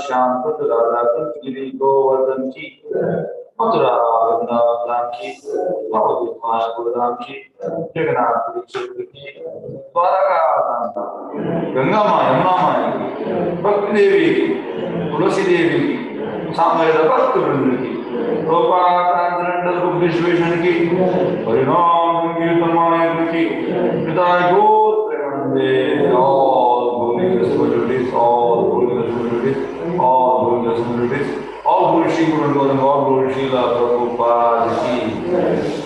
श्याम राधा कृष्ण गिरी गोवर्धन की मथुरा की, महापुरुषाम की, जगन्नाथ क्षेत्र की, द्वारका गंगा माँ यमुना माँ की, भक्ति देवी की, तुलसी देवी की, सामवेद भक्त वृंद की, विश्वेशन की, हरिनाम कीर्तन की, पिता गौर प्रेमानंदे, all holy responsibilities, all holy responsibilities, all holy responsibilities, all holy Shri Guru Govinda, all holy Srila Prabhupada ki.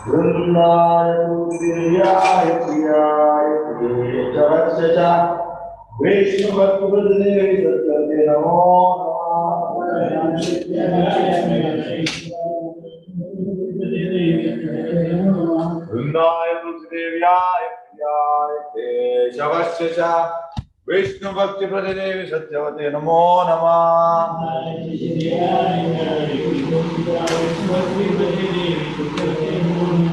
वृंदाय तुलसीयाय प्रियाय जगत्सचा वैष्णवत्वदने सत्ते नमो वृंदाय तुलसीदेव्याय प्रियाय जगत्सचा विष्णु भक्ति प्रदेवी सत्यवते नमो नमः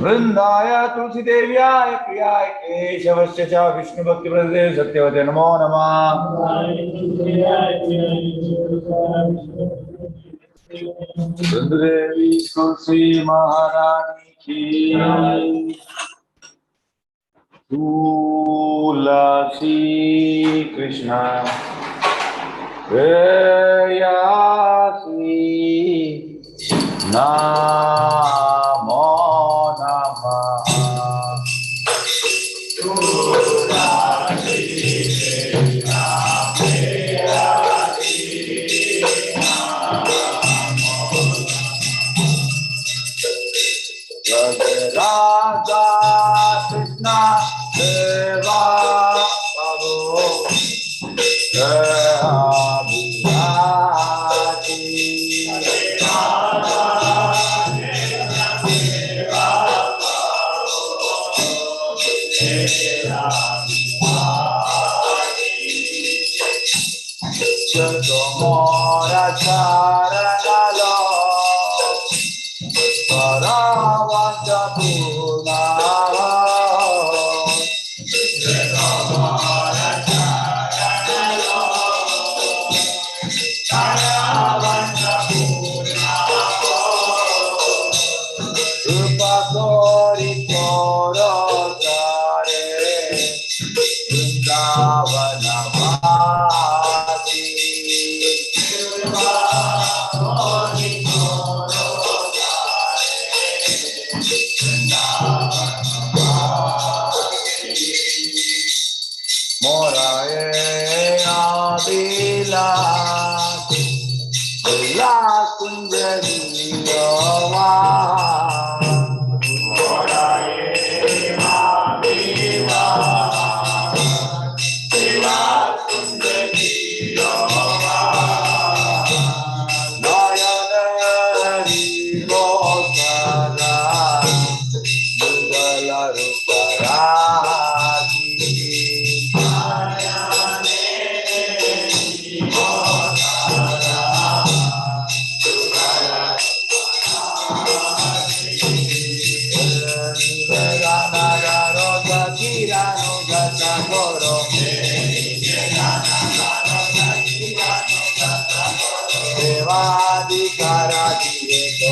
वृंदाय तुलसी देव्याय प्रियाय केशवस्य च विष्णु भक्ति प्रदेवी सत्यवते नमो नमः वृंदेवी तुलसी महारानी की तुलसी कृष्ण प्रेयसी नमो नमः राधा कृष्ण देवा प्रभु Mora charanalo paravanta puna mora charanalo paravanta puna upakori poro tare Vrindavana Hare Krishna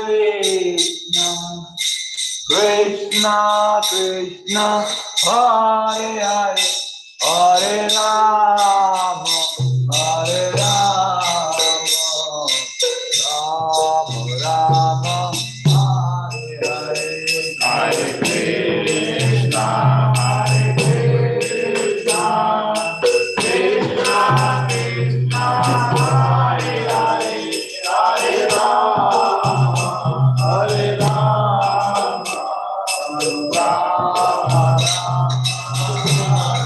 Krishna, Krishna Krishna, Hare Hare, Hare Rama, Hare Rama, Rama Rama, Hare Hare, Hare Krishna, Hare Krishna, Krishna Krishna, Hare Hare, Hare Rama, Hare Rama, Rama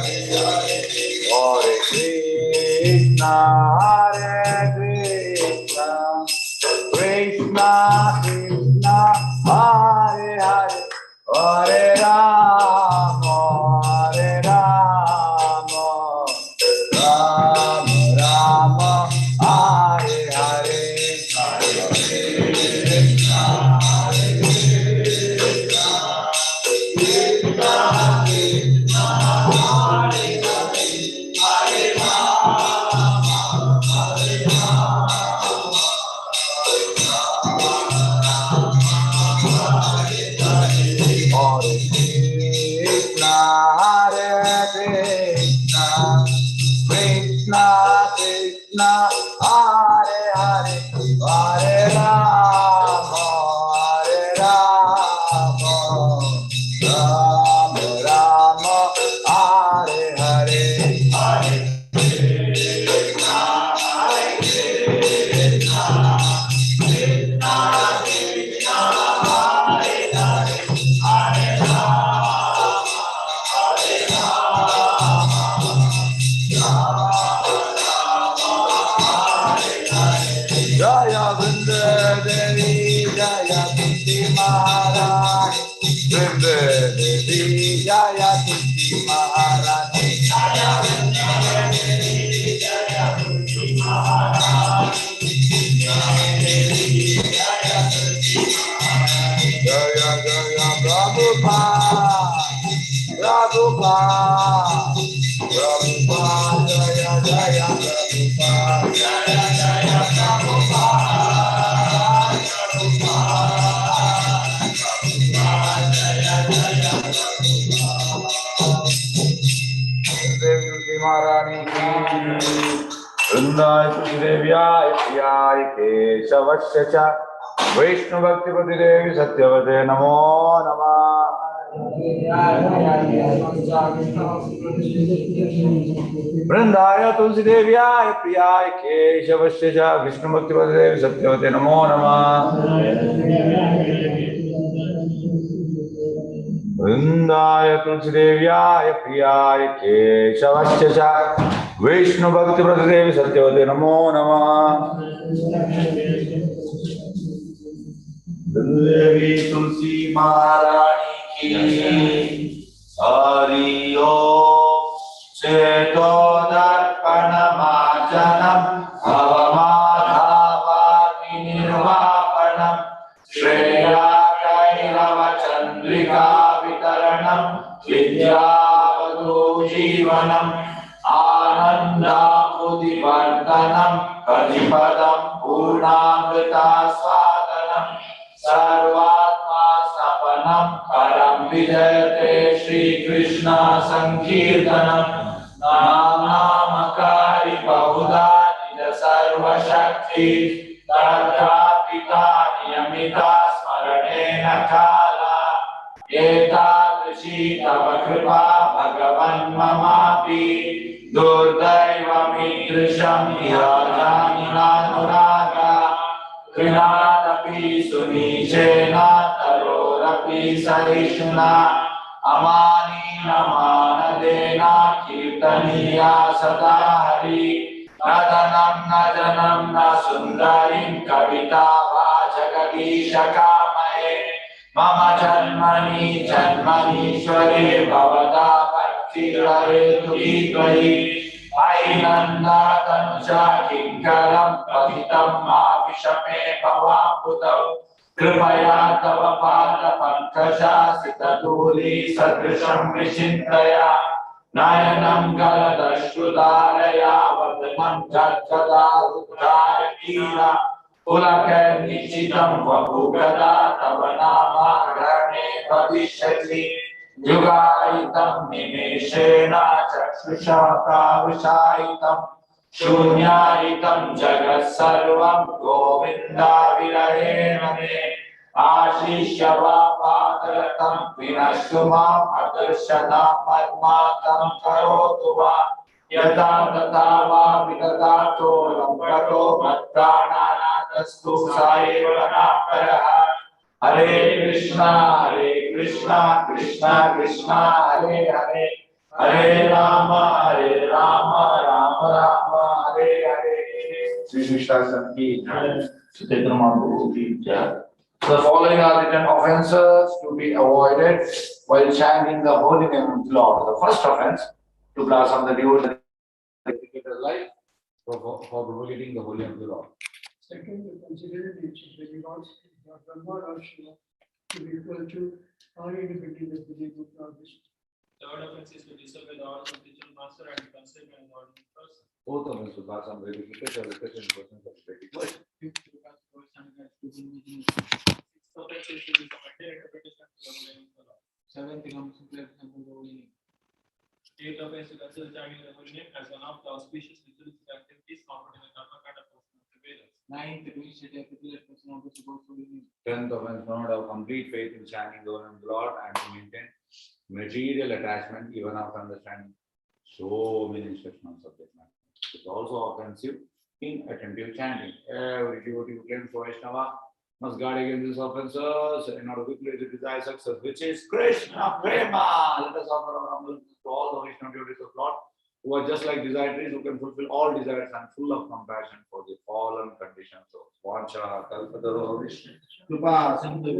Hare Krishna, Hare Krishna, Krishna Krishna, Hare Hare, Hare Rama, Hare Rama, Rama Rama, Hare Hare, Hare Krishna, Hare Krishna, Krishna Krishna, Hare Hare, Hare Rama, Hare Rama, Hare Krishna, Hare Krishna, Krishna Krishna, Hare Hare, Hare Rama, Hare Rama, Rama Rama, Hare Hare, Hare Krishna, Hare Krishna, Krishna Krishna, Hare Hare, Hare Rama, Hare Rama, Jaya Vrinda Devi, Jaya Kunti Maharani, Vrinda Devi, Jaya Kunti Maharani, Jaya Vrinda Devi, Jaya Kunti Maharani, Jaya Kunti Maharani, Jaya Jaya Prabhupada, Prabhupada, Prabhupada, Jaya Jaya Prabhupada, Jaya Jaya Prabhupada, Prabhupada, Jaya Jaya Prabhupada. Dev Tulsi Maharani ki, Vrindaya Tulsi Devyaya Priyaya Keshavasya cha, Vaishnu Bhakti Pati Devi Satyavate Namo Namah. Vrindaya Tulsi Devyaya Priyaya Keshavasya cha, Vishnu Bhakti Pati Devi Satyavate Namo Namah. Vrindaya Tulsi Devyaya Priyaya Keshavasya cha, Vishnu Bhakti Pati Devi Satyavate Namo Namah. Devi Tulsi Maharani ki, Hari Om. Cheto Darpana Majanam, Avamadhavati Nirvapanam, Shreya Kairava Chandrika Vitaranam, Vidyavadu Jivanam, Ananda Mudivardhanam, Kadipadam Purnamrita Swadanam, Sarvatma Sapanam, Param Vijayate Shri Krishna Sankirtanam, Namakari Bahuda Nida Sarva Shakti, Tadapita Niyamita Smaranena Kala, Etadrishi Tava Kripa Bhagavan Mamapi, Durdaiva Mitrisham Nihajani Nanuraga, Krinatapi Sunichena Tarorapi Sarishna, Amani Namanadena Kirtaniya Sadahari, Nadanam Najanam Nasundarim Kavita Vajagadisha Kamae, Mama Janmani Janmani Shwari Bhavada Bhakti Hare Tukitvahi, Ainanda Tanusha Kinkaram Patitam Mavishape Bhavamputam, Kripaya Tava Pada Pankasha Sitaturi Sadrisham Vishintaya, Nayanam Galadashrudaraya Vardhanam Jajjada Rudraya Kira, पुलके निश्चितं वपुगदा तव नाम अग्रणे भविष्यति युगायितं निमेषेण चक्षुषा प्राविशायितं शून्यायितं जगत् सर्वं गोविन्दाविरहेण मे आशिष्य वा पादरतं विनश्तु माम् अदर्शना मन्मातं करोतु वा यथा तथा वा विदधातो लम्बतो मत्प्राणानादस्तु स एव नापरः हरे कृष्णा कृष्णा कृष्णा हरे हरे हरे राम राम राम हरे हरे श्री कृष्ण की जय चैतन्य महाप्रभु की जय. The following are the 10 offenses to be avoided while chanting the holy name of the Lord. The first offense, to blossom the devotional life for propagating the holy name of the Lord. Second, the considered nature, the Lord's Brahma or Shiva to be equal to or independent of the name of God. Third offense is to disobey the orders of the teacher master and consider an ordinary person. Fourth offense, to blossom the verification of the Christian persons of the worship. Fifth, to pass the first and guide to the meeting. Sixth offense is to use a better interpretation of the name of the Lord. Seventh, to compare the holy name. Eighth offense to consider chanting the holy name as one of the auspicious ritualistic activities offered in the Karma Kanda portion of the Vedas. Ninth, to initiate a particular person of the support holy name. Tenth offense, not have complete faith in chanting the name of the Lord and to maintain material attachment even after understanding so many instructions on subject matter. It's also offensive in attentive chanting. Every devotee who claims for Vaishnava must guard against these offenses in order to quickly desire success, which is Krishna Prema. Let us offer our humble to all the Vaishnava devotees of Lord who are just like desirees, who can fulfill all desires and full of compassion for the fallen conditions of Vacha, Kalpadaro, Vishnu. Kripa, Sindhu,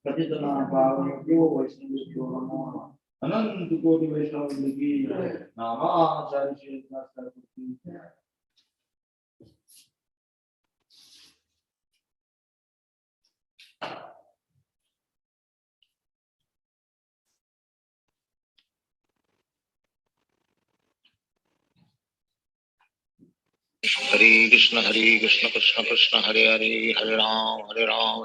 Patitana, Bhavanayo, Vaishnavyo, Namo. Anant Koti Vaishnava Liki, Nama, Sarishri, Saraswati. Hare Krishna Krishna Krishna Hare Hare Hare Ram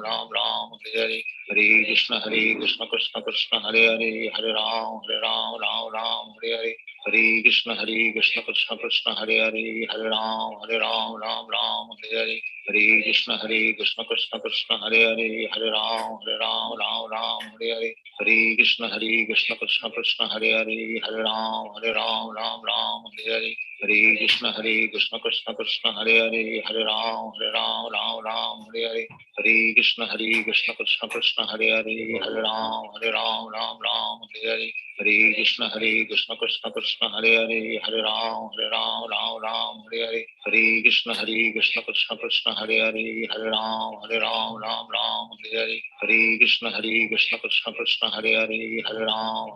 Ram Ram Hare Hare Hare Krishna Krishna Krishna Hare Hare Hare Ram Ram Ram Hare Hare Hare Krishna Krishna Krishna Hare Hare Hare Ram Ram Hare Hare Hare Krishna Krishna Krishna Hare Hare Hare Ram Ram Hare Hare Hare Krishna Krishna Krishna Hare Hare Hare Ram Ram Hare Hare Hare Krishna Krishna Krishna Hare Hare Hare Ram Ram Hare Hare Hare Krishna Krishna Krishna Hare Hare Hare Ram Ram Hare Hare Hare Krishna Krishna Krishna Hare Hare Hare Ram Ram Hare Hare Hare Krishna Krishna Krishna Hare Hare Hare Ram Ram Hare Hare Hare Krishna Krishna Krishna Hare Hare Hare Ram Ram Hare Hare Hare Krishna Krishna Krishna Hare Hare Hare Ram Ram Hare Hare Hare Krishna Krishna Krishna Hare Hare Hare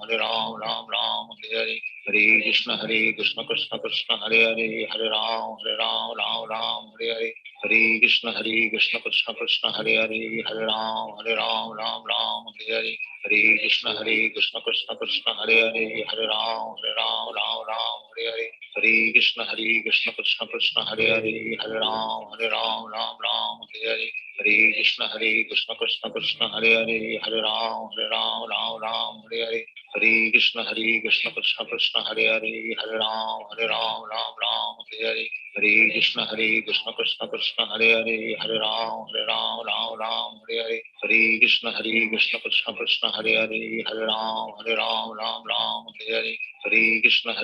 Ram Ram Hare Hare Hare Krishna Krishna Krishna Hare Hare Hare Ram Ram Hare Hare Hare Krishna Krishna Krishna Hare Hare Hare Ram Ram Hare Hare Hare Krishna Krishna Krishna Hare Hare Hare Ram Ram Hare Hare Hare Krishna Krishna Krishna Hare Hare Hare Ram Ram Hare Hare Hare Krishna Krishna Krishna Hare Hare Hare Ram Ram Hare Hare Hare Krishna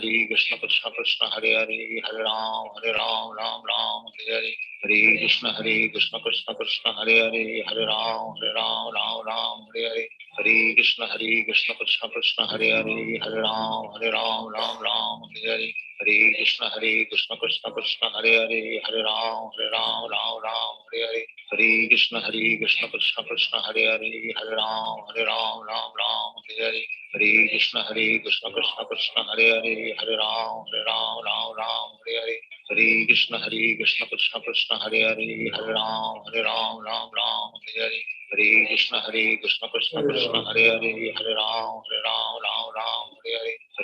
Krishna Krishna Hare Hare Hare Ram Ram Hare Hare Hare Krishna Krishna Krishna Hare Hare Hare Ram Ram Hare Hare Hare Krishna Krishna Krishna Hare Hare Hare Ram Ram Hare Hare Hare Krishna Krishna Krishna Hare Hare Hare Ram Ram Hare Hare Hare Krishna Krishna Krishna Hare Hare Hare Ram Ram Hare Hare Hare Krishna Krishna Krishna Hare Hare Hare Ram Ram Hare Hare Hare Krishna Krishna Krishna Hare Hare Hare Ram Ram Hare Hare Hare Krishna Krishna Krishna Hare Hare Hare Ram Ram Hare Hare Hare Krishna Krishna Krishna Hare Hare Hare Ram Ram Hare Hare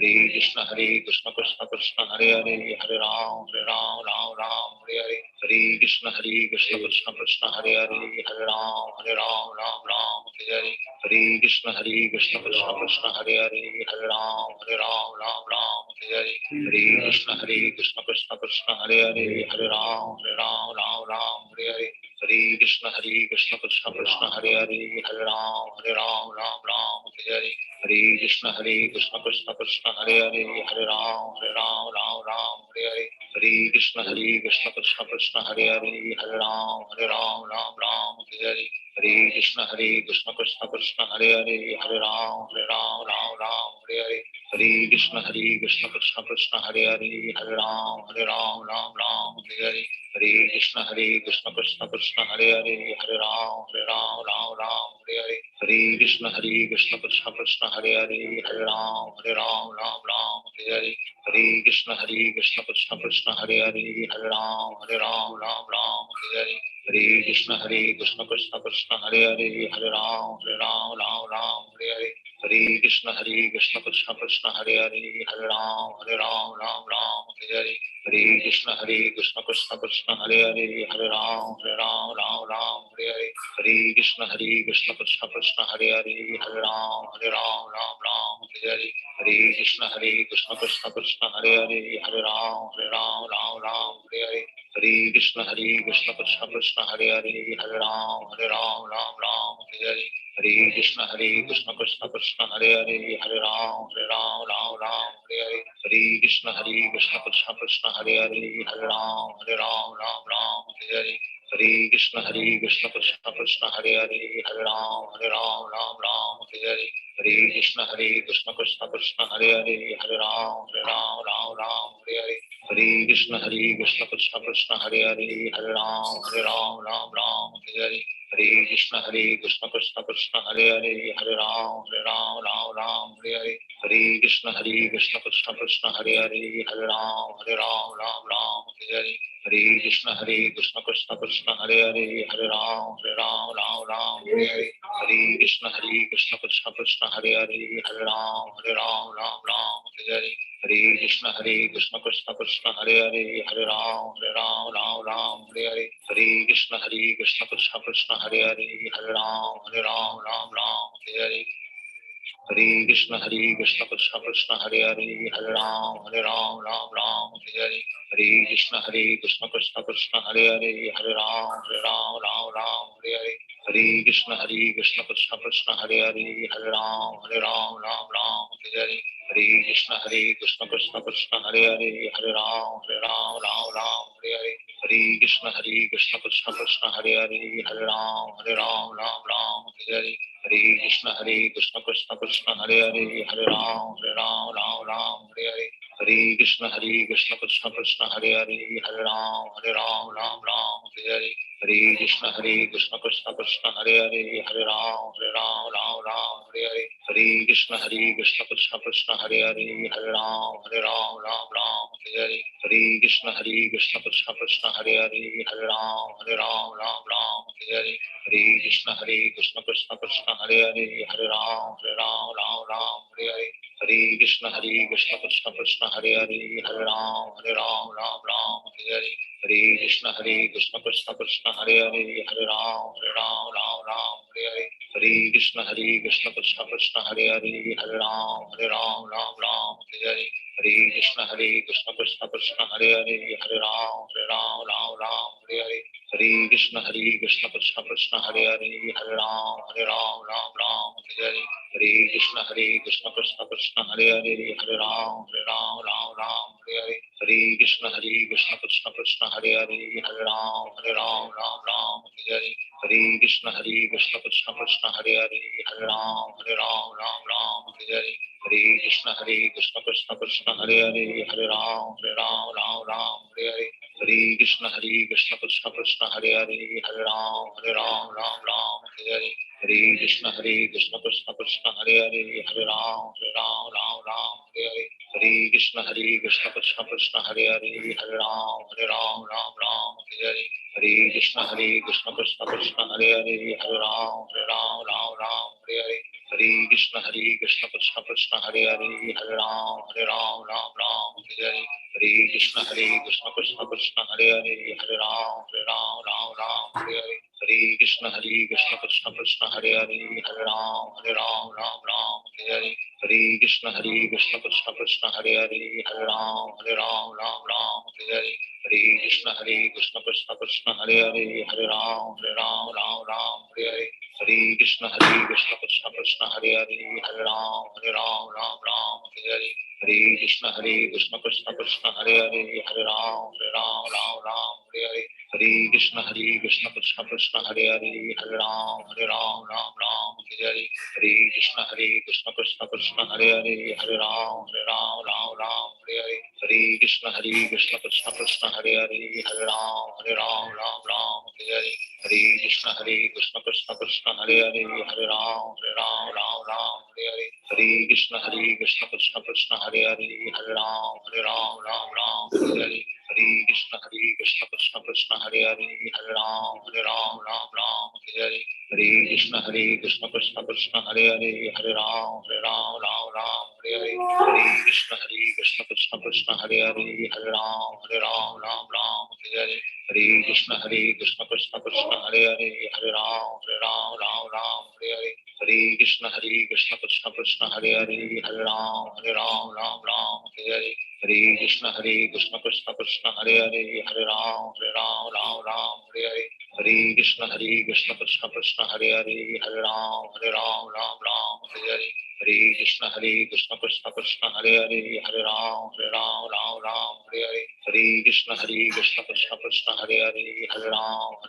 Hare Krishna Krishna Krishna Hare Hare Hare Ram Ram Ram Hare Hare Hare Krishna Krishna Krishna Hare Hare Hare Ram Ram Hare Hare Hare Krishna Krishna Krishna Hare Hare Hare Ram Ram Hare Hare Hare Krishna Krishna Krishna Hare Hare Hare Ram Ram Hare Hare Hare Krishna Krishna Krishna Hare Hare Hare Ram Ram Hare Hare Hare Krishna Krishna Krishna Hare Hare Hare Ram Hare Hare Hare Krishna Krishna Krishna Hare Hare Hare Ram Hare Hare Hare Krishna Krishna Krishna Hare Hare Hare Ram Hare Hare Hare Krishna Krishna Krishna Hare Hare Hare Ram Hare Hare Hare Krishna Krishna Krishna Hare Hare Hare Ram Hare Hare Hare Krishna Krishna Krishna Hare Hare Hare Ram Hare Hare Hare Krishna Krishna Krishna Hare Hare Hare Ram Hare Hare Hare Krishna Krishna Krishna Hare Hare Hare Ram Hare Hare Hare Krishna Krishna Krishna Hare Hare Hare Ram Hare Hare Hare Krishna Krishna Krishna Hare Hare Hare Ram Hare Hare Hare Krishna Krishna Krishna Hare Hare Hare Ram Hare Hare Hare Krishna Krishna Krishna Hare Hare Hare Ram Hare Hare Hare Krishna Krishna Krishna Hare Hare Hare Ram Hare Hare Hare Krishna Krishna Krishna Hare Hare Hare Ram Hare Hare Hare Krishna Krishna Krishna Hare Hare Hare Ram Hare Hare Hare Krishna Krishna Krishna Hare Hare Hare Ram Hare Hare Hare Krishna Krishna Krishna Hare Hare Hare Ram Hare Hare Hare Krishna Krishna Krishna Hare Hare Hare Ram Hare Hare Hare Krishna Krishna Krishna Hare Hare Hare Ram Hare Hare Hare Krishna Krishna Krishna Hare Hare Hare Ram Hare Hare Hare Krishna Krishna Krishna Hare Hare Hare Ram Hare Hare Hare Krishna Krishna Krishna Hare Hare Hare Ram Hare Hare Hare Krishna Krishna Krishna Hare Hare Hare Ram Hare Hare Hare Krishna Krishna Krishna Hare Hare Hare Ram Hare Hare Hare Krishna Krishna Krishna Hare Hare Hare Ram Hare Hare Hare Krishna Krishna Krishna Hare Hare Hare Ram Hare Hare Hare Krishna Krishna Krishna Hare Hare Hare Ram Hare Hare Hare Krishna Krishna Krishna Hare Hare Hare Ram Hare Hare Hare Krishna Krishna Krishna Hare Hare Hare Ram Hare Hare Hare Krishna Krishna Krishna Hare Hare Hare Ram Hare Hare Hare Krishna Krishna Krishna Hare Hare Hare Ram Hare Hare Hare Krishna Krishna Krishna Hare Hare Hare Ram Hare Hare Hare Krishna Krishna Krishna Hare Hare Hare Ram Hare Hare Hare Krishna Krishna Krishna Hare Hare Hare Ram Hare Hare Hare Krishna Krishna Krishna Hare Hare Hare Ram Hare Hare Hare Krishna Krishna Krishna Hare Hare Hare Ram Hare Hare Hare Krishna Krishna Krishna Hare Hare Hare Ram Hare Hare Hare Krishna Krishna Krishna Hare Hare Hare Ram Hare Hare Hare Krishna Krishna Krishna Hare Hare Hare Ram Hare Hare Hare Krishna Krishna Krishna Hare Hare Hare Ram Hare Hare Hare Krishna Krishna Krishna Hare Hare Hare Ram Hare Hare Hare Krishna Krishna Krishna Hare Hare Hare Ram Hare Hare Hare Krishna Krishna Krishna Hare Hare Hare Ram Hare Hare Hare Krishna Krishna Krishna Hare Hare Hare Ram Hare Hare Hare Krishna Krishna Krishna Hare Hare Hare Ram Hare Hare Hare Krishna Krishna Krishna Hare Hare Hare Ram Hare Hare Hare Krishna Krishna Krishna Hare Hare Hare Ram Hare Hare Hare Krishna Krishna Krishna Hare Hare Hare Ram Hare Hare Hare Hare Krishna Krishna Krishna Hare Hare Hare Ram Ram Ram Hare Hare Hare Krishna Krishna Krishna Hare Hare Hare Ram Ram Hare Hare Hare Krishna Krishna Krishna Hare Hare Hare Ram Ram Hare Hare Hare Krishna Krishna Krishna Hare Hare Hare Ram Ram Hare Hare Hare Krishna Krishna Krishna Hare Hare Hare Ram Ram Hare Hare Hare Krishna Krishna Krishna Hare Hare Hare Ram Ram Hare Hare Hare Krishna Krishna Krishna Hare Hare Hare Ram Hare Hare Hare Krishna Krishna Krishna Hare Hare Hare Ram Hare Hare Hare Krishna Krishna Krishna Hare Hare Hare Ram Hare Hare Hare Krishna Krishna Krishna Hare Hare Hare Ram Hare Hare Hare Krishna Krishna Krishna Hare Hare Hare Ram Hare Hare Hare Krishna Krishna Krishna Hare Hare Hare Ram Hare Hare Hare Krishna Krishna Krishna Hare Hare Hare Ram Hare Hare Hare Krishna Krishna Krishna Hare Hare Hare Ram Hare Hare Hare Krishna Krishna Krishna Hare Hare Hare Ram Hare Hare Hare Krishna Krishna Krishna Hare Hare Hare Ram Hare Hare Hare Krishna Krishna Krishna Hare Hare Hare Ram Hare Hare Hare Krishna Krishna Krishna Hare Hare Hare Ram Hare Hare Hare Krishna Krishna Krishna Hare Hare Hare Ram Hare Hare Hare Krishna Krishna Krishna Hare Hare Hare Ram Hare Hare Hare Krishna Krishna Krishna Hare Hare Hare Ram Hare Hare Hare Krishna Krishna Krishna Hare Hare Hare Ram Hare Hare Hare Krishna Krishna Krishna Hare Hare Hare Ram Hare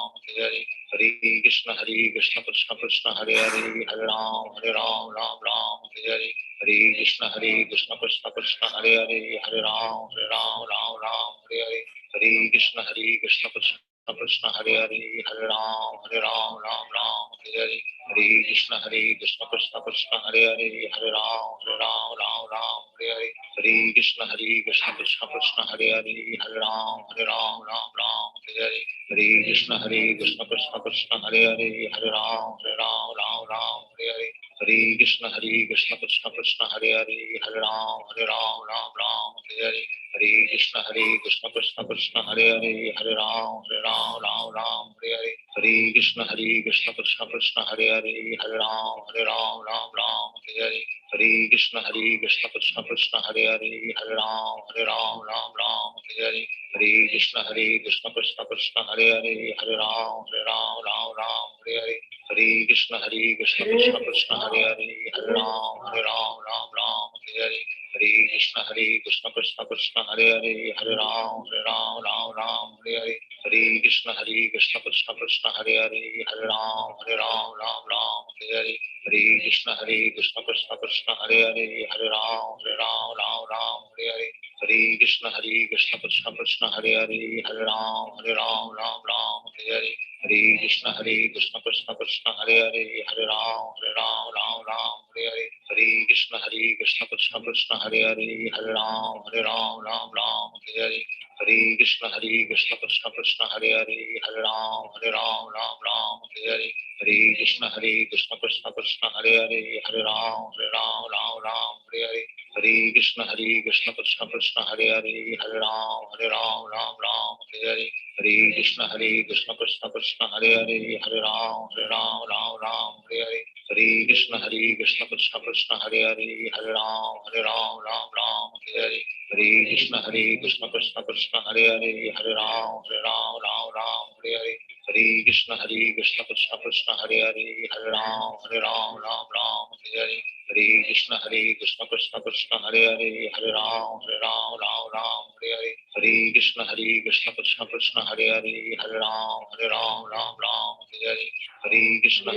Hare Hare Krishna Krishna Krishna Hare Hare Hare Ram Hare Hare Hare Krishna Krishna Krishna Hare Hare Hare Ram Hare Hare Hare Krishna Krishna Krishna Hare Hare Hare Ram Hare Hare Hare Krishna Krishna Krishna Hare Hare Hare Ram Hare Hare Hare Krishna Krishna Krishna Hare Hare Hare Ram Hare Hare Hare Krishna Krishna Krishna Hare Hare Hare Ram Hare Hare Hare Krishna Krishna Krishna Hare Hare Hare Ram Hare Hare Hare Krishna Krishna Krishna Hare Hare Hare Ram Hare Hare Hare Krishna Krishna Krishna Hare Hare Hare Ram Hare Hare Hare Krishna Krishna Krishna Hare Hare Hare Ram Hare Hare Hare Krishna Krishna Krishna Hare Hare Hare Ram Hare Hare Hare Krishna Krishna Krishna Hare Hare Hare Ram Hare Hare Hare Krishna Krishna Krishna Hare Hare Hare Ram Hare Hare Hare Krishna Krishna Krishna Hare Hare Hare Ram Hare Hare Hare Krishna Krishna Krishna Hare Hare Hare Ram Hare Hare Hare Krishna Krishna Krishna Hare Hare Hare Ram Hare Hare Hare Krishna Krishna Krishna Hare Hare Hare Ram Hare Hare Hare Krishna Krishna Krishna Hare Hare Hare Ram Hare Hare Hare Krishna Krishna Krishna Hare Hare Hare Ram Hare Hare Hare Krishna Krishna Krishna Hare Hare Hare Ram Hare Hare Hare Krishna Krishna Krishna Hare Hare Hare Ram Hare Hare Hare Krishna Krishna Krishna Hare Hare Hare Ram Hare Hare Hare Krishna Krishna Krishna Hare Hare Hare Ram Hare Hare Hare Krishna Krishna Krishna Hare Hare Hare Ram Hare Hare Hare Krishna Krishna Krishna Hare Hare Hare Ram Hare Hare Hare Krishna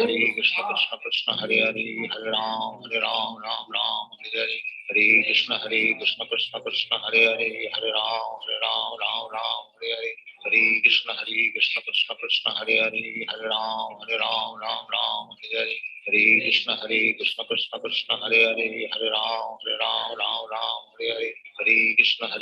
Krishna Krishna Hare Hare Hare Ram Hare Hare Hare Krishna Krishna Krishna Hare Hare Hare Ram Hare Hare Hare Krishna Krishna Krishna Hare Hare Hare Ram Hare Hare Hare Krishna Krishna Krishna Hare Hare Hare Ram Hare Hare Hare Krishna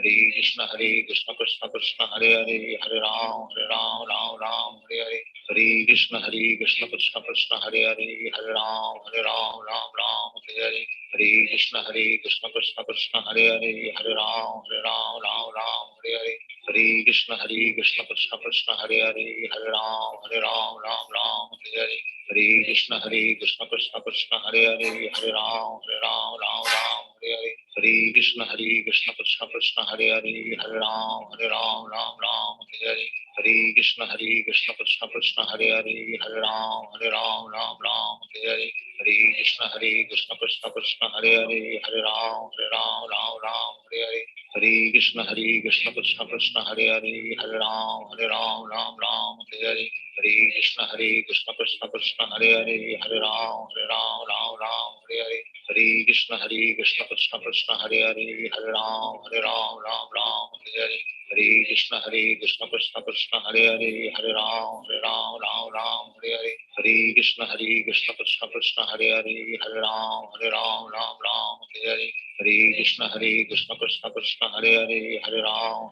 Hare Krishna Krishna Krishna Hare Hare Hare Ram Ram Ram Hare Hare Hare Krishna Krishna Krishna Hare Hare Hare Ram Ram Hare Hare Hare Krishna Krishna Krishna Hare Hare Hare Ram Ram Hare Hare Hare Krishna Krishna Krishna Hare Hare Hare Ram Ram Hare Hare Hare Krishna Krishna Krishna Hare Hare Hare Ram Ram Hare Hare Hare Krishna Krishna Krishna Hare Hare Hare Ram Ram Hare Hare Hare Krishna Krishna Krishna Hare Hare Hare Ram Ram Hare Hare Hare Krishna Krishna Krishna Hare Hare Hare Ram Ram Hare Hare Hare Krishna Krishna Krishna Hare Hare Hare Ram Ram Hare Hare Hare Krishna Krishna Krishna Hare Hare Hare Ram Ram Hare Hare Hare Krishna Krishna Krishna Hare Hare Hare Ram Ram Hare Hare Hare Krishna Krishna Krishna Hare Hare Hare Ram Ram Hare Hare Hare Krishna Krishna Krishna Hare Hare Hare Ram Ram Hare Hare Hare Krishna Krishna Krishna Hare Hare Hare Ram Ram Hare Hare Hare Krishna Krishna Krishna Hare Hare Hare Ram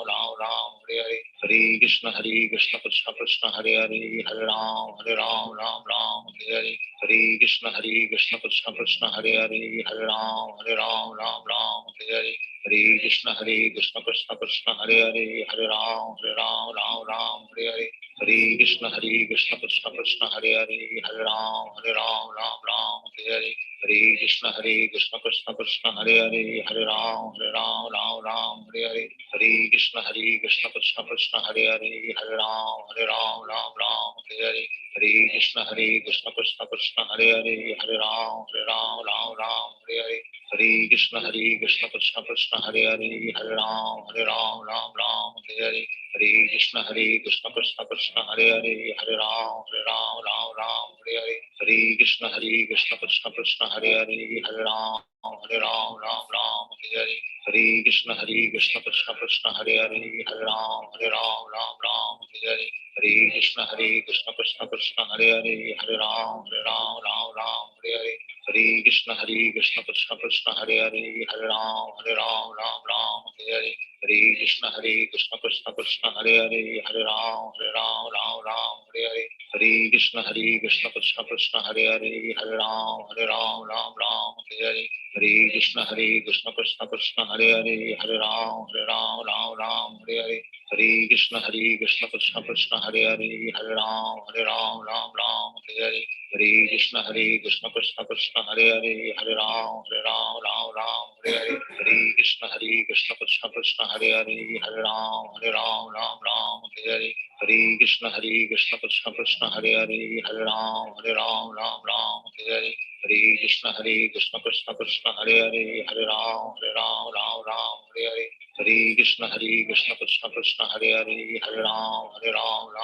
Ram Hare Hare Hare Krishna Krishna Krishna Hare Hare Hare Ram Ram Hare Hare Hare Krishna Krishna Krishna Hare Hare Hare Ram Ram Hare Hare Hare Krishna Krishna Krishna Hare Hare Hare Ram Ram Hare Hare Hare Krishna Krishna Krishna Hare Hare Hare Ram Ram Hare Hare Hare Krishna Krishna Krishna Hare Hare Hare Ram Ram Hare Hare Hare Krishna Krishna Krishna Hare Hare Hare Ram Ram Hare Hare Hare Krishna Krishna Krishna Hare Hare Hare Ram Ram Hare Hare Hare Krishna Krishna Krishna Hare Hare Hare Ram Ram Hare Hare Hare Krishna Krishna Krishna Hare Hare Hare Ram Ram Hare Hare Hare Krishna Krishna Krishna Hare Hare Hare Ram Ram Hare Hare Hare Krishna Krishna Krishna Hare Hare Hare Ram Ram Hare Hare Hare Krishna Krishna Krishna Hare Hare Hare Ram Ram Hare Hare Hare Krishna Krishna Krishna Hare Hare Hare Ram Ram Hare Hare Hare Krishna Krishna Krishna Hare Hare Hare Ram Ram Hare Hare Hare Krishna Krishna Krishna Hare Hare Hare Ram Ram Hare Hare Hare Krishna Krishna Krishna Hare Hare Hare Ram Ram Hare Hare Hare Krishna Krishna Krishna Hare Hare Hare Ram Ram Hare Hare Hare Krishna Krishna Krishna Hare Hare Hare Ram Ram Hare Hare Hare Krishna Krishna Krishna Hare Hare Hare Ram Ram Hare Hare Hare Krishna Krishna Krishna Hare Hare Hare Ram Ram Hare Hare Hare Krishna Krishna Krishna Hare Hare Hare Ram Ram Hare Hare Hare Krishna Krishna Krishna Hare Hare Hare Ram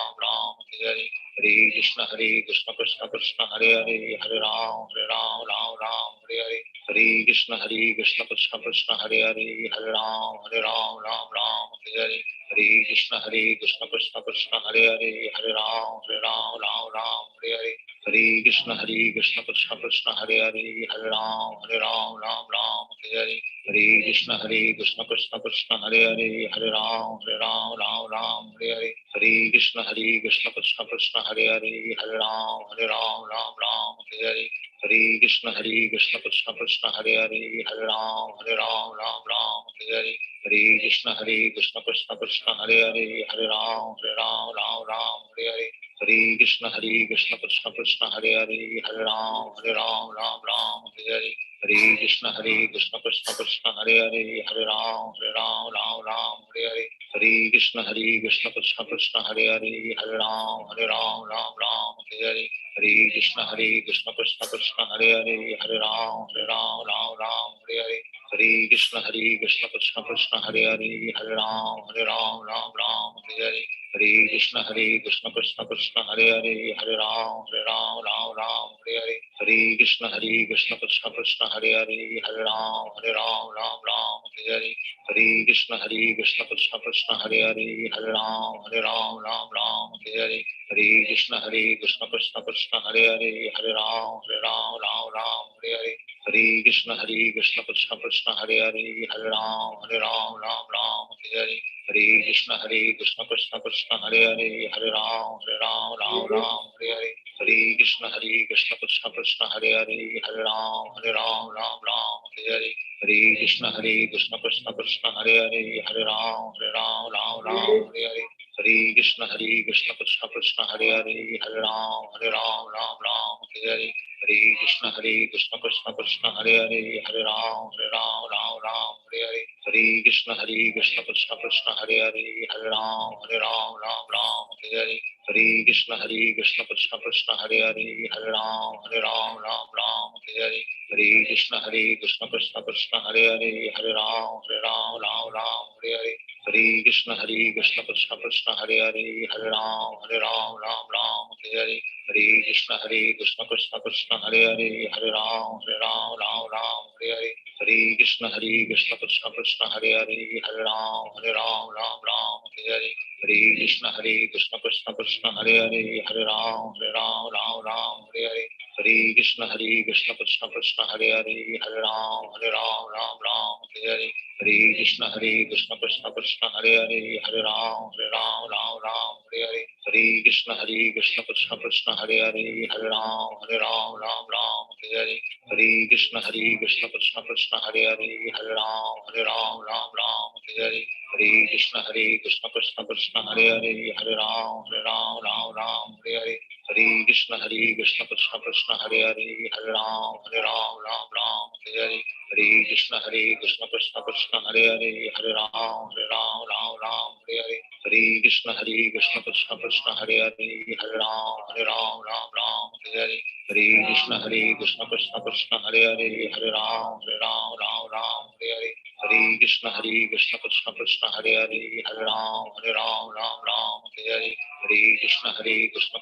Ram Hare Hare Hare Krishna Krishna Krishna Hare Hare Hare Ram Ram Hare Hare Hare Krishna Krishna Krishna Hare Hare Hare Ram Ram Hare Hare Hare Krishna Krishna Krishna Hare Hare Hare Ram Ram Hare Hare Hare Krishna Krishna Krishna Hare Hare Hare Ram Ram Hare Hare Hare Krishna Krishna Krishna Hare Hare Hare Ram Ram Hare Hare Hare Krishna Krishna Krishna Hare Hare Hare Ram Ram Hare Hare Hare Krishna Krishna Krishna Hare Hare Hare Ram Ram Hare Hare Hare Krishna Krishna Krishna Hare Hare Hare Ram Ram Hare Hare Hare Krishna Krishna Krishna Hare Hare Hare Ram Ram Hare Hare Hare Krishna Krishna Krishna Hare Hare Hare Ram Ram Hare Hare Hare Krishna Krishna Krishna Hare Hare Hare Ram Ram Hare Hare Hare Krishna Krishna Krishna Hare Hare Hare Ram Ram Hare Hare Hare Krishna Krishna Krishna Hare Hare Hare Ram Ram Hare Hare Hare Krishna Krishna Krishna Hare Hare Hare Ram Ram Hare Hare, Hare Krishna Krishna Krishna Hare Hare, Hare Ram Ram Ram Hare Hare, Hare Krishna Krishna Krishna Hare Hare, Hare Ram Ram Hare Hare, Hare Krishna Krishna Krishna Hare Hare, Hare Ram Ram Hare Hare, Hare Krishna Krishna Krishna Hare Hare, Hare Ram Ram Hare Hare, Hare Krishna Krishna Krishna Hare Hare, Hare Ram Ram Hare Hare, Hare Krishna Krishna Krishna Hare Hare, Hare Ram Ram Hare Hare, Hare Krishna Krishna Krishna Hare Hare, Hare Ram Ram Hare Hare, Hare Krishna Krishna Krishna Hare Hare, Hare Ram Ram Hare Hare, Hare Krishna Krishna Krishna Hare Hare, Hare Ram Ram Hare Hare, Hare Krishna Krishna Krishna Hare Hare, Hare Ram Hare Hare, Hare Krishna Krishna Krishna Hare Hare, Hare Ram Hare Hare, Hare Krishna Krishna Krishna Hare Hare, Hare Ram Hare Hare, Hare Krishna Krishna Krishna Hare Hare, Hare Ram Hare Hare, Hare Krishna Krishna Krishna Hare Hare, Hare Ram Hare Hare, Hare Krishna Krishna Krishna Hare Hare, Hare Ram Hare Hare, Hare Krishna Krishna Krishna Hare Hare, Hare Ram Hare Hare, Hare Krishna Krishna Krishna Hare Hare, Hare Ram Hare Hare, Hare Krishna Krishna Krishna Hare Hare, Hare Ram Hare Hare, Hare Krishna Krishna Krishna Hare Hare, Hare Ram Hare Hare, Hare Krishna Krishna Krishna Hare Hare, Hare Ram Hare Hare, Hare Krishna Krishna Krishna Hare Hare, Hare Ram Hare Hare, Hare Krishna Krishna Krishna Hare Hare, Hare Ram Hare Hare, Hare Krishna Krishna Krishna Hare Hare, Hare Ram Hare Hare, Hare Krishna Krishna Krishna Hare Hare, Hare Ram Hare Hare, Hare Krishna Krishna Krishna Hare Hare, Hare Ram Hare Hare, Hare Krishna Krishna Krishna Hare Hare, Hare Ram Hare Hare, Hare Krishna Krishna Krishna Hare Hare, Hare Ram Hare Hare, Hare Krishna Krishna Krishna Hare Hare, Hare Ram Hare Hare, Hare Krishna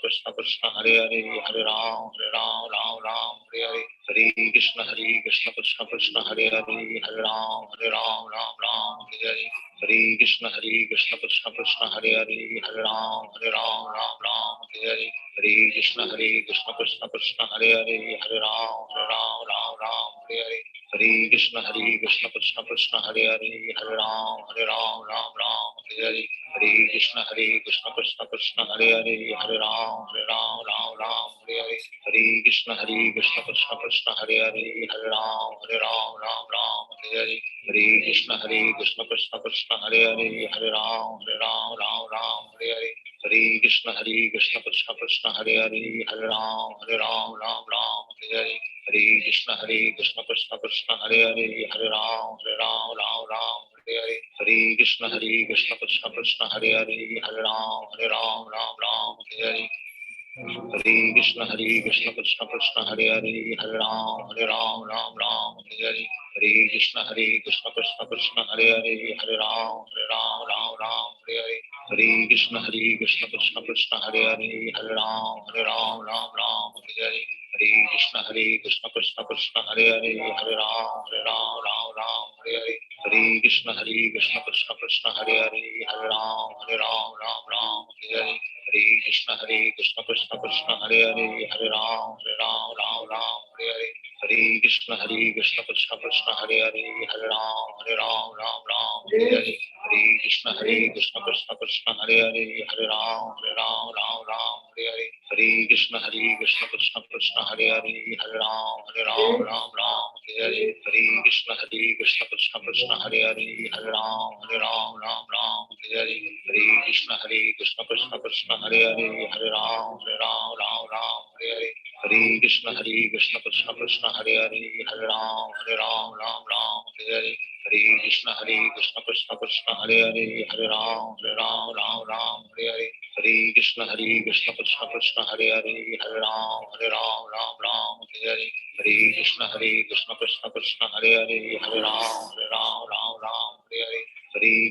Krishna Krishna Hare Hare, Hare Ram Hare Hare, Hare Krishna Krishna Krishna Hare Hare, Hare Ram Hare Hare, Hare Krishna Krishna Krishna Hare Hare, Hare Ram Hare Hare, Hare Krishna Krishna Krishna Hare Hare, Hare Ram Hare Hare, Hare Krishna Krishna Krishna Hare Hare, Hare Ram Hare Hare, Hare Krishna Krishna Krishna Hare Hare, Hare Ram Hare Hare, Hare Krishna Krishna Krishna Hare Hare, Hare Ram Hare Hare, Hare Krishna Krishna Krishna Hare Hare, Hare Ram Hare Hare, Hare Krishna Krishna Krishna Hare Hare, Hare Ram Hare Hare, Hare Krishna Krishna Krishna Hare Hare, Hare Ram Hare Hare, Hare Krishna Krishna Krishna Hare Hare, Hare Ram Hare Hare, Hare Krishna Krishna Krishna Hare Hare, Hare Ram Hare Hare, Hare Krishna Krishna Krishna Hare Hare, Hare Ram Hare Hare, Hare Krishna Krishna Krishna Hare Hare, Hare Ram Hare Hare, Hare Krishna Krishna Krishna Hare Hare, Hare Ram Hare Hare, Hare Krishna Krishna Krishna Hare Hare, Hare Ram Hare Hare, Hare Krishna Krishna Krishna Hare Hare, Hare Ram Hare Hare, Hare Krishna Krishna Krishna Hare Hare, Hare Ram Hare Hare, Hare Krishna Krishna Krishna Hare Hare, Hare Ram Hare Hare, Hare Krishna Krishna Krishna Hare Hare, Hare Ram Hare Hare, Hare Krishna Krishna Krishna Hare Hare, Hare Ram Hare Hare, Hare Krishna Krishna Krishna Hare Hare, Hare Ram Hare Hare, Hare Krishna Krishna Krishna Hare Hare, Hare Ram Hare Hare, Hare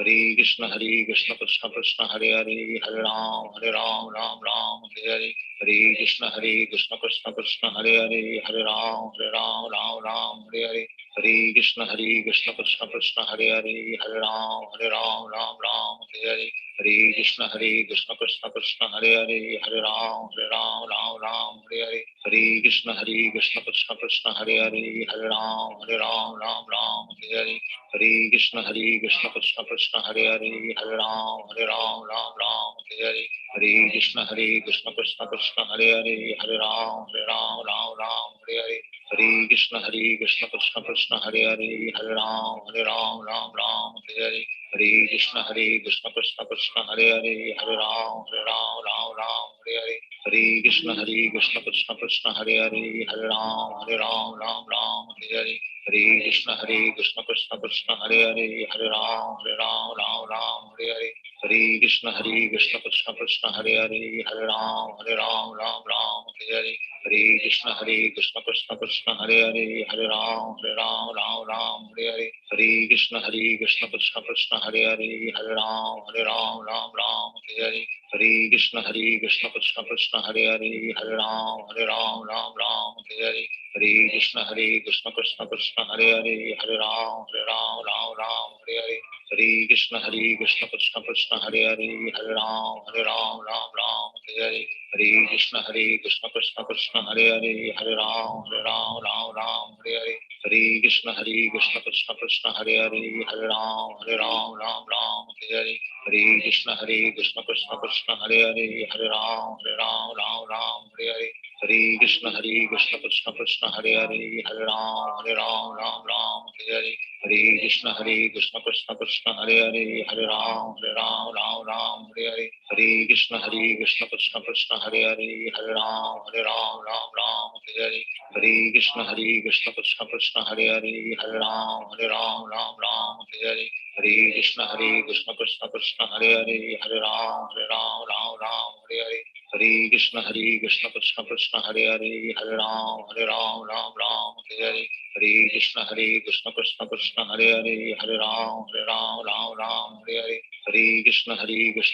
Hare Krishna Krishna Krishna Hare Hare Hare Ram Ram Ram Hare Hare Hare Krishna Krishna Krishna Hare Hare Hare Ram Ram Hare Hare Hare Krishna Krishna Krishna Hare Hare Hare Ram Ram Hare Hare Hare Krishna Krishna Krishna Hare Hare Hare Ram Ram Hare Hare Hare Krishna Krishna Krishna Hare Hare Hare Ram Ram Hare Hare Hare Krishna Krishna Krishna Hare Hare Hare Ram Ram Hare Hare Hare Krishna Krishna Krishna Hare Hare Hare Ram Ram Hare Hare Hare Krishna Krishna Krishna Hare Hare Hare Ram Ram Hare Hare Hare Krishna Krishna Krishna Hare Hare Hare Ram Ram Hare Hare Hare Krishna Krishna Krishna Hare Hare Hare Ram Ram Hare Hare Hare Krishna Krishna Krishna Hare Hare Hare Ram Ram Hare Hare Hare Krishna Krishna Krishna Hare Hare Hare Ram Ram Hare Hare Hare Krishna Krishna Krishna Hare Hare Hare Ram Ram Hare Hare Hare Krishna Krishna Krishna Hare Hare Hare Ram Ram Hare Hare Hare Krishna Krishna Krishna Hare Hare Hare Ram Ram Hare Hare Hare Krishna Krishna Krishna Hare Hare Hare Ram Ram Hare Hare Hare Krishna Krishna Krishna Hare Hare Hare Ram Ram Hare Hare Hare Krishna Krishna Krishna Hare Hare Hare Ram Ram Hare Hare Hare Krishna Krishna Krishna Hare Hare Hare Ram Ram Hare Hare Hare Krishna Krishna Krishna Hare Hare Hare Ram Ram Hare Hare Hare Krishna Krishna Krishna Hare Hare Hare Ram Ram Hare Hare Hare Krishna Krishna Krishna Hare Hare Hare Ram Ram Hare Hare Hare Krishna Krishna Krishna Hare Hare Hare Ram Hare Hare Hare Krishna Krishna Krishna Hare Hare Hare Ram Hare Hare Hare Krishna Krishna Krishna Hare Hare Hare Ram Hare Hare Hare Krishna Krishna Krishna Hare Hare Hare Ram Hare Hare Hare Krishna Krishna Krishna Hare Hare Hare Ram Hare Hare Hare Krishna Krishna Krishna Hare Hare Hare Ram Hare Hare Hare Krishna Krishna Krishna Hare Hare Hare Ram Hare Hare Hare Krishna Krishna Krishna Hare Hare Hare Ram Hare Hare Hare Krishna Krishna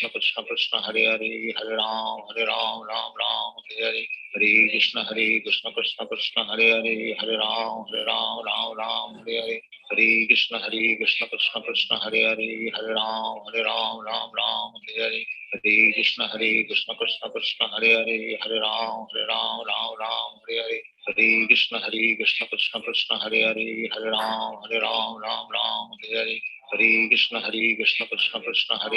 Krishna Hare Hare Hare Ram Hare Hare Hare Krishna Krishna Krishna Hare Hare Hare Ram Hare Hare Hare Krishna Krishna Krishna Hare Hare Hare Ram Hare Hare Hare Krishna Krishna Krishna Hare Hare Hare Ram Hare Hare Hare Krishna Krishna Krishna Hare Hare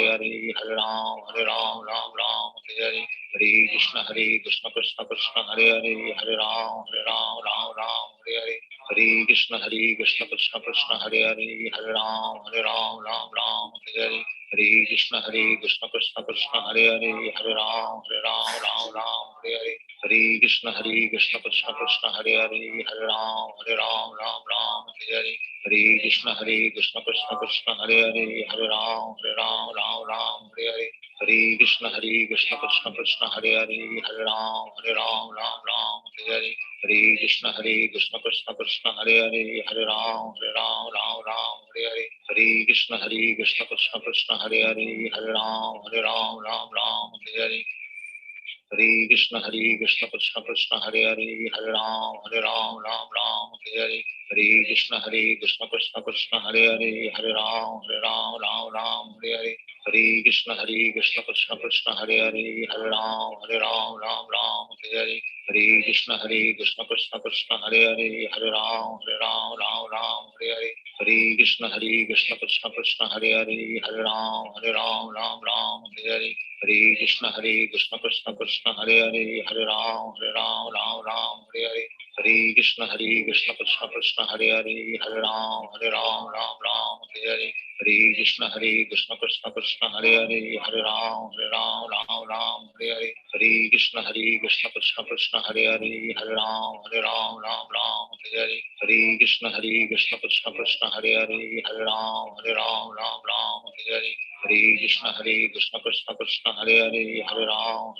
Hare Ram Hare Hare Hare Krishna Krishna Krishna Hare Hare Hare Ram Hare Hare Hare Krishna Krishna Krishna Hare Hare Hare Ram Hare Hare Hare Krishna Krishna Krishna Hare Hare Hare Ram Hare Hare Hare Krishna Krishna Krishna Hare Hare Hare Ram Hare Hare Hare Krishna Krishna Krishna Hare Hare Hare Ram Hare Hare Hare Krishna Krishna Krishna Hare Hare Hare Ram Hare Hare Hare Krishna Krishna Krishna Hare Hare Hare Ram Hare Hare Hare Krishna Krishna Krishna Hare Hare Hare Ram Hare Hare Hare Krishna Krishna Krishna Hare Hare Hare Ram Hare Hare Hare Krishna Krishna Krishna Hare Hare Hare Ram Hare Hare Hare Krishna Krishna Krishna Hare Hare Hare Ram Hare Hare Hare Krishna Krishna Krishna Hare Hare Hare Ram Hare Hare Hare Krishna Krishna Krishna Hare Hare Hare Ram Hare Hare Hare Krishna Krishna Krishna Hare Hare Hare Ram Hare Hare Hare Krishna Krishna Krishna Hare Hare Hare Ram Hare Hare Hare Hare, Hare Krishna Krishna Krishna Hare Hare, Hare Ram Ram Ram Hare Hare, Hare Krishna Krishna Krishna Hare Hare, Hare Ram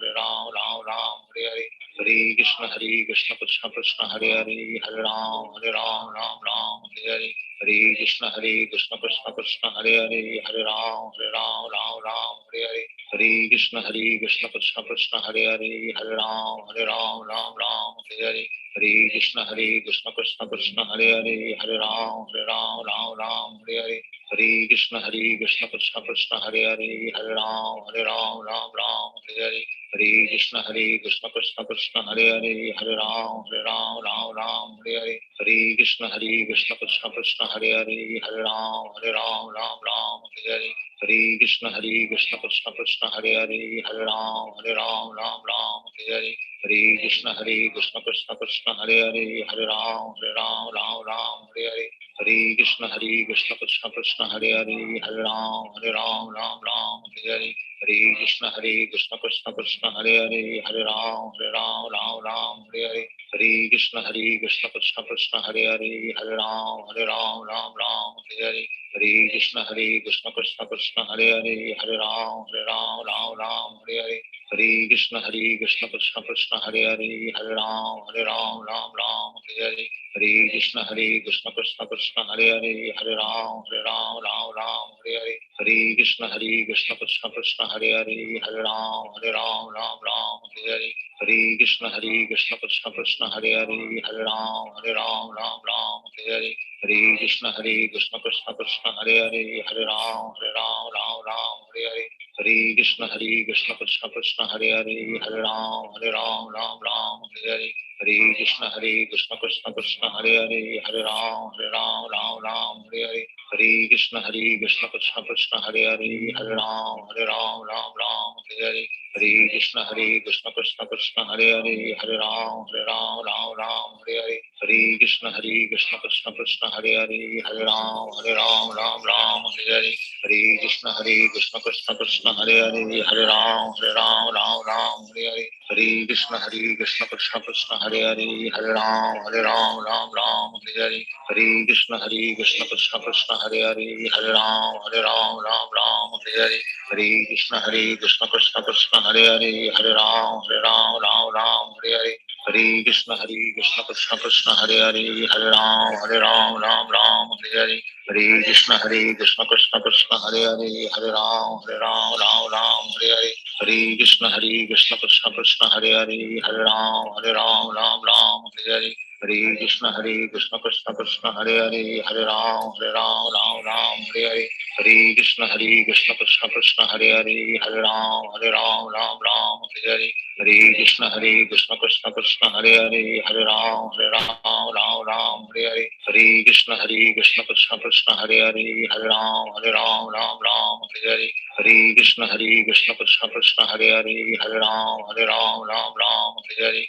Ram Hare Hare, Hare Krishna Krishna Krishna Hare Hare, Hare Ram Ram Hare Hare, Hare Krishna Krishna Krishna Hare Hare, Hare Ram Ram Hare Hare, Hare Krishna Krishna Krishna Hare Hare, Hare Ram Ram Hare Hare, Hare Krishna Krishna Krishna Hare Hare, Hare Ram Ram Hare Hare, Hare Krishna Krishna Krishna Hare Hare, Hare Ram Ram Hare Hare, Hare Krishna Krishna Krishna Hare Hare, Hare Ram Ram Hare Hare, Hare Krishna Krishna Krishna Hare Hare, Hare Ram Ram Hare Hare, Hare Krishna Krishna Krishna Hare Hare, Hare Ram Ram Hare Hare, Hare Krishna Krishna Krishna Hare Hare, Hare Ram Hare Hare, Hare Krishna Krishna Krishna Hare Hare, Hare Ram Hare Hare, Hare Krishna Krishna Krishna Hare Hare, Hare Ram Hare Hare, Hare Krishna Krishna Krishna Hare Hare, Hare Ram Hare Hare, Hare Krishna Krishna Krishna Hare Hare, Hare Ram Hare Hare, Hare Krishna Krishna Krishna Hare Hare, Hare Ram Hare Hare, Hare Krishna Krishna Krishna Hare Hare, Hare Ram Hare Hare, Hare Krishna Krishna Krishna Hare Hare, Hare Ram Hare Hare, Hare Krishna Krishna Krishna Hare Hare, Hare Ram Hare Hare, Hare Krishna Krishna Krishna Hare Hare, Hare Ram Hare Hare, Hare Krishna Krishna Krishna Hare Hare, Hare Ram Hare Hare, Hare Krishna Krishna Krishna Hare Hare, Hare Ram Hare Hare, Hare Krishna Krishna Krishna Hare Hare, Hare Ram Hare Hare, Hare Krishna Krishna Krishna Hare Hare, Hare Ram Hare Hare, Hare Krishna Krishna Krishna Hare Hare, Hare Ram Hare Hare, Hare Krishna Krishna Krishna Hare Hare, Hare Ram Hare Hare, Hare Krishna Krishna Krishna Hare Hare, Hare Ram Hare Hare, Hare Krishna Krishna Krishna Hare Hare, Hare Ram Hare Hare, Hare Krishna Krishna Krishna Hare Hare, Hare Ram Hare Hare, Hare Krishna Krishna Krishna Hare Hare, Hare Ram Hare Hare, Hare Krishna Krishna Krishna Hare Hare, Hare Ram Hare Hare, Hare Krishna Krishna Krishna Hare Hare, Hare Ram Hare Hare, Hare Krishna Krishna Krishna Hare Hare, Hare Ram Hare Hare, Hare Krishna Krishna Krishna Hare Hare, Hare Ram Hare Hare, Hare Krishna Krishna Krishna Hare Hare, Hare Ram Hare Hare, Hare Krishna Krishna Krishna Hare Hare, Hare Ram Hare Hare, Hare Krishna Krishna Krishna Hare Hare, Hare Ram Hare Hare,